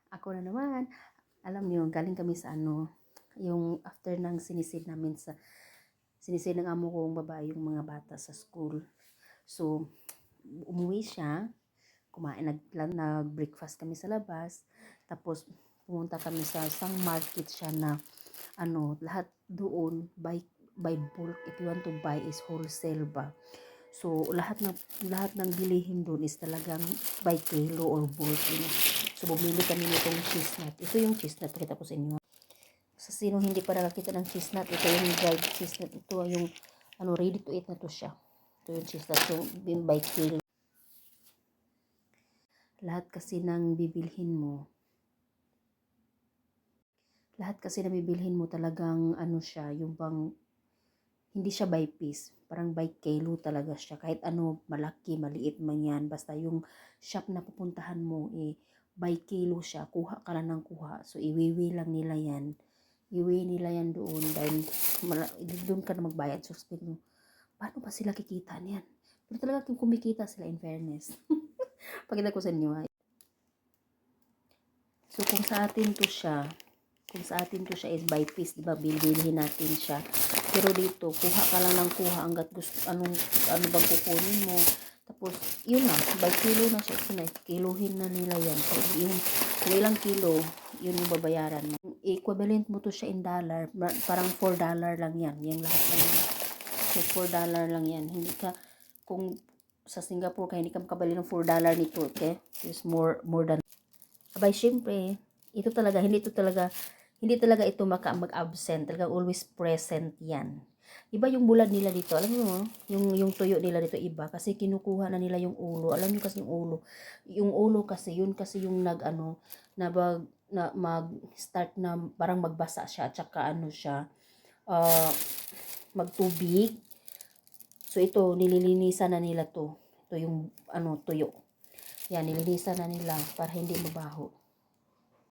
Ako na naman. Alam niyo, galing kami sa yung after ng sinisid ng amo kong babae yung mga bata sa school. So, umuwi siya, nag-breakfast kami sa labas, tapos pumunta kami sa isang market siya na lahat doon by bulk. If you want to buy is wholesale ba. So, lahat ng bilihin doon is talagang by kilo or bulk. So, bumili kami nitong cheese nut. Ito yung cheese nut, pakita ko sa inyo. Sa sino hindi pa nakakita ng cheese nut, ito yung dried cheese nut. Ito yung ready to eat na to siya. Ito yung cheese nut, yung by kilo. Lahat kasi ng bibilhin mo, talagang siya, yung bang hindi siya by piece, parang by kilo talaga siya. Kahit malaki, maliit man yan, basta yung shop na pupuntahan mo, by kilo siya, kuha ka lang ng kuha. So, iwiwi lang nila yan. Iwi nila yan doon, dahil doon ka na magbayad. So, paano ba sila kikita niyan? Pero talaga kumikita sila, in fairness. Pakita ko sa inyo. So, kung sa atin to siya is by piece, diba? Bilhin natin siya. Pero dito, kuha ka lang ng kuha hanggat gusto, ano bang kukunin mo. Tapos, yun na, by kilo na siya. Kiluhin na nila yan. So, kung ilang kilo, yun yung babayaran mo. Equivalent mo to siya in dollar, parang $4 lang yan. Yung lahat lang yan. So, $4 lang yan. Hindi ka, kung sa Singapore ka, hindi ka makabali ng $4 nito, okay? It's more than. Abay, syempre, hindi talaga ito mag-absent. Talaga always present yan. Iba yung bulad nila dito. Alam mo, yung tuyo nila dito iba. Kasi kinukuha na nila yung ulo. Alam niyo kasi yung ulo. Yung ulo kasi, yun kasi yung mag-start na parang magbasa siya. At saka siya, magtubig. So, ito, nililinisan na nila to. Ito yung tuyo. Yan, nililinisan na nila para hindi mabaho.